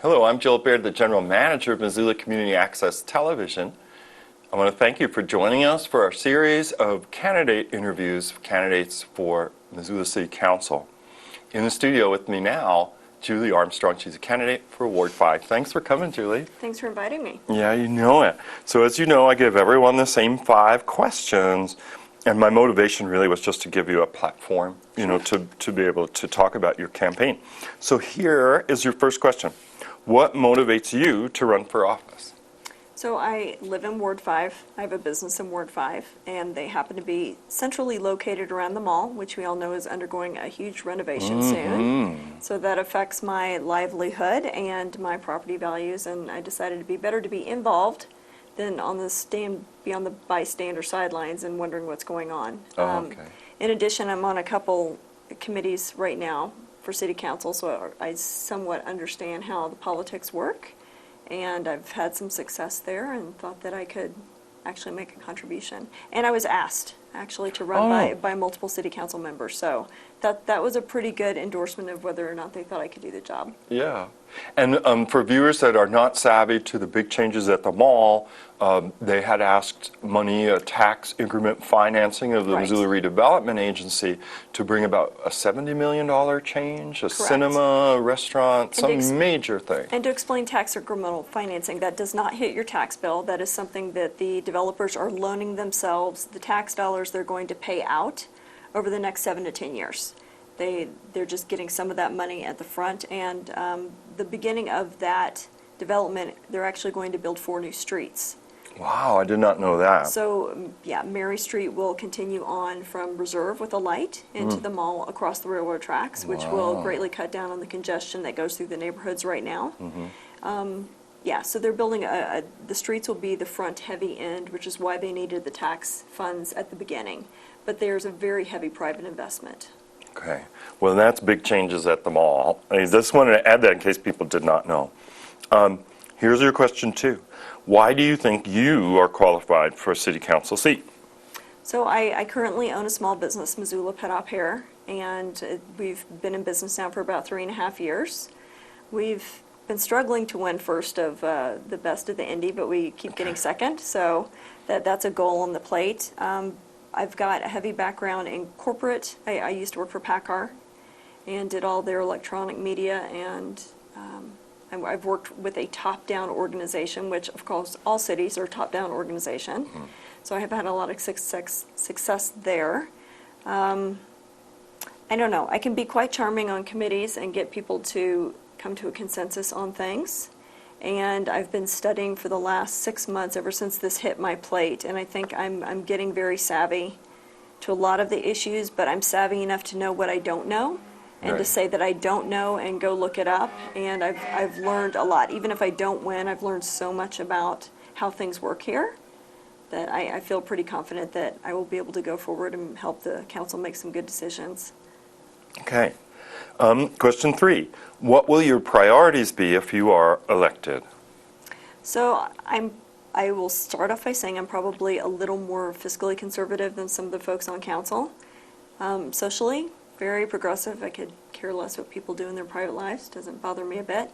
Hello, I'm Jill Baird, the General Manager of Missoula Community Access Television. I want to thank you for joining us for our series of candidate interviews for candidates for Missoula City Council. In the studio with me now, Julie Armstrong. She's a candidate for Ward 5. Thanks for coming, Julie. Thanks for inviting me. Yeah, you know it. So as you know, I give everyone the same 5 questions, and my motivation really was just to give you a platform, to be able to talk about your campaign. So here is your first question. What motivates you to run for office? So I live in Ward 5. I have a business in Ward 5, and they happen to be centrally located around the mall, which we all know is undergoing a huge renovation soon. So that affects my livelihood and my property values, and I decided it'd be better to be involved than be on the bystander sidelines and wondering what's going on. In addition, I'm on a couple committees right now for City Council, so I somewhat understand how the politics work. And I've had some success there and thought that I could actually make a contribution. And I was asked, actually, to run by multiple city council members. So that was a pretty good endorsement of whether or not they thought I could do the job. Yeah. And for viewers that are not savvy to the big changes at the mall, they had asked money, tax increment financing of the Missoula Redevelopment Agency to bring about a $70 million change, a cinema, a restaurant, some major thing. And to explain tax incremental financing, that does not hit your tax bill. That is something that the developers are loaning themselves, the tax dollars they're going to pay out over the next 7 to 10 years. They're just getting some of that money at the front, and the beginning of that development, they're actually going to build 4 new streets. Wow, I did not know that. So, yeah, Mary Street will continue on from Reserve with a light into the mall across the railroad tracks, which will greatly cut down on the congestion that goes through the neighborhoods right now. Yeah, so they're building the streets will be the front heavy end, which is why they needed the tax funds at the beginning. But there's a very heavy private investment. Okay. Well, that's big changes at the mall. I just wanted to add that in case people did not know. Here's your question 2. Why do you think you are qualified for a city council seat? So I currently own a small business, Missoula Pet Op Hair, and we've been in business now for about 3.5 years. We've been struggling to win first of the best of the Indy, but we keep getting second, so that's a goal on the plate. I've got a heavy background in corporate. I used to work for PACCAR and did all their electronic media, and I've worked with a top-down organization, which of course all cities are a top-down organization. So I have had a lot of success there. I don't know, I can be quite charming on committees and get people to come to a consensus on things. And I've been studying for the last 6 months ever since this hit my plate, and I think I'm getting very savvy to a lot of the issues, but I'm savvy enough to know what I don't know and to say that I don't know and go look it up. And I've learned a lot. Even if I don't win, I've learned so much about how things work here that I feel pretty confident that I will be able to go forward and help the council make some good decisions. Okay. Question 3. What will your priorities be if you are elected? So I will start off by saying I'm probably a little more fiscally conservative than some of the folks on council. Socially, very progressive. I could care less what people do in their private lives. Doesn't bother me a bit.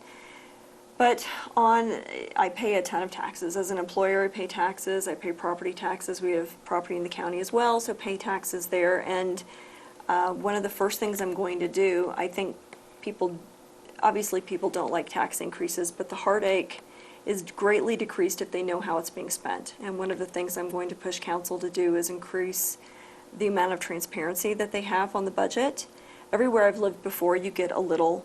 But I pay a ton of taxes. As an employer, I pay taxes. I pay property taxes. We have property in the county as well, so pay taxes there. And one of the first things I'm going to do, I think obviously people don't like tax increases, but the heartache is greatly decreased if they know how it's being spent. And one of the things I'm going to push council to do is increase the amount of transparency that they have on the budget. Everywhere I've lived before, you get a little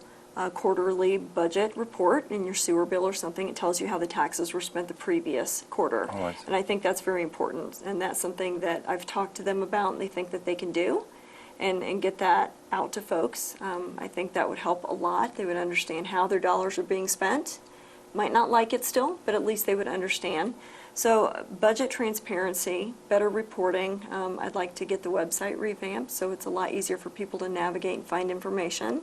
quarterly budget report in your sewer bill or something. It tells you how the taxes were spent the previous quarter. And I think that's very important. And that's something that I've talked to them about, and they think that they can do. And get that out to folks. I think that would help a lot. They would understand how their dollars are being spent. Might not like it still, but at least they would understand. So budget transparency, better reporting. I'd like to get the website revamped so it's a lot easier for people to navigate and find information.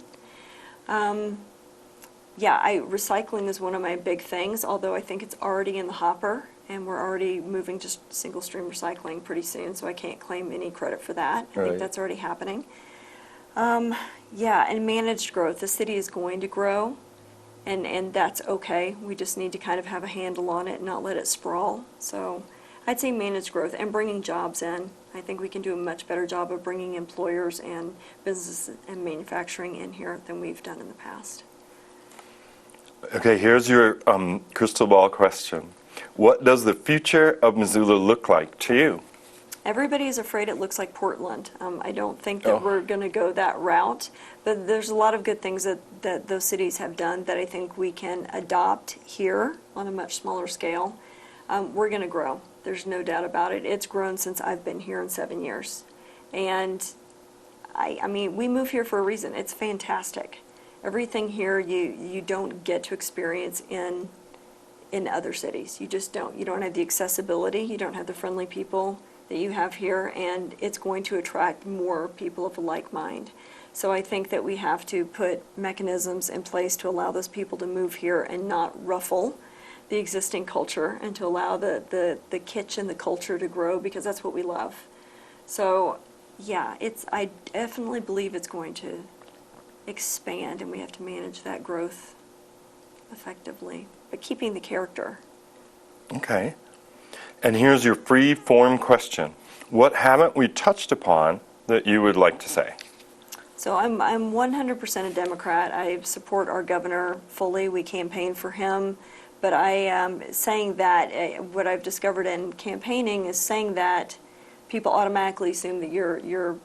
Recycling is one of my big things, although I think it's already in the hopper. And we're already moving to single stream recycling pretty soon, so I can't claim any credit for that. I think that's already happening. And managed growth. The city is going to grow, and that's okay. We just need to kind of have a handle on it and not let it sprawl. So I'd say managed growth and bringing jobs in. I think we can do a much better job of bringing employers and business and manufacturing in here than we've done in the past. Okay, here's your crystal ball question. What does the future of Missoula look like to you? Everybody is afraid it looks like Portland. I don't think that Oh. we're going to go that route, but there's a lot of good things that those cities have done that I think we can adopt here on a much smaller scale. We're going to grow. There's no doubt about it. It's grown since I've been here in 7 years. And I mean, we move here for a reason. It's fantastic. Everything here you don't get to experience in other cities. You just don't. You don't have the accessibility. You don't have the friendly people that you have here, and it's going to attract more people of a like mind. So I think that we have to put mechanisms in place to allow those people to move here and not ruffle the existing culture, and to allow the kitsch and the culture to grow, because that's what we love. So yeah, I definitely believe it's going to expand, and we have to manage that growth effectively, but keeping the character. Okay. And here's your free form question. What haven't we touched upon that you would like to say? So I'm 100% a Democrat. I support our governor fully. We campaign for him. But I am saying that what I've discovered in campaigning is saying that people automatically assume that you're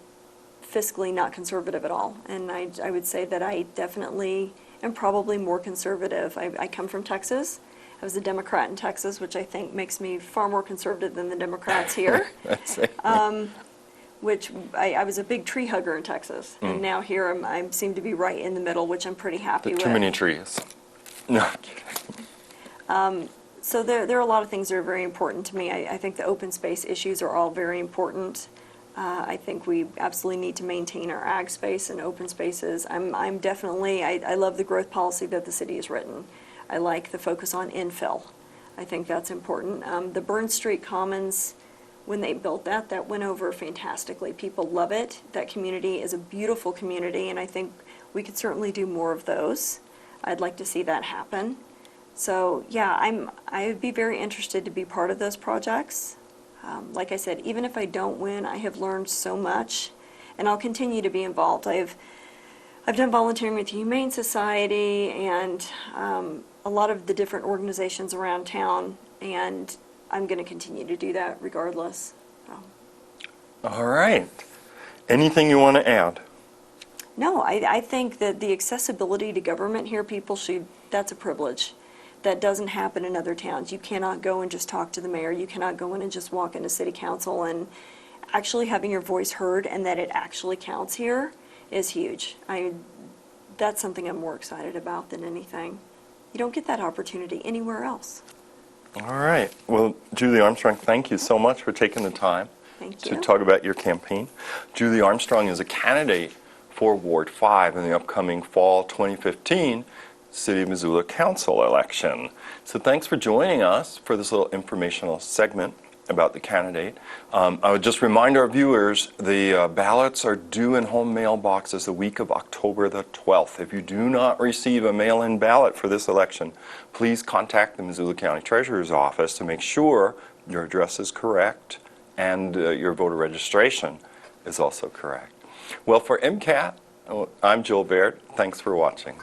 fiscally not conservative at all. And I would say that I definitely am probably more conservative. I come from Texas. I was a Democrat in Texas, which I think makes me far more conservative than the Democrats here. That's it. Which I was a big tree hugger in Texas, and now here I seem to be right in the middle, which I'm pretty happy with. Too many trees. No. So there are a lot of things that are very important to me. I think the open space issues are all very important. I think we absolutely need to maintain our ag space and open spaces. I'm definitely, I love the growth policy that the city has written. I like the focus on infill. I think that's important. The Burn Street Commons, when they built that went over fantastically. People love it. That community is a beautiful community, and I think we could certainly do more of those. I'd like to see that happen. So yeah, I would be very interested to be part of those projects. Like I said, even if I don't win, I have learned so much, and I'll continue to be involved. I've done volunteering with the Humane Society and a lot of the different organizations around town, and I'm going to continue to do that regardless. So. All right. Anything you want to add? No, I think that the accessibility to government here, that's a privilege. That doesn't happen in other towns. You cannot go and just talk to the mayor. You cannot go in and just walk into city council, and actually having your voice heard and that it actually counts here is huge. That's something I'm more excited about than anything. You don't get that opportunity anywhere else. All right. Well, Julie Armstrong, thank you so much for taking the time to talk about your campaign. Julie Armstrong is a candidate for Ward 5 in the upcoming fall 2015 City of Missoula Council election. So thanks for joining us for this little informational segment about the candidate. I would just remind our viewers, the ballots are due in home mailboxes the week of October the 12th. If you do not receive a mail-in ballot for this election, please contact the Missoula County Treasurer's Office to make sure your address is correct and your voter registration is also correct. Well, for MCAT, I'm Joel Baird. Thanks for watching.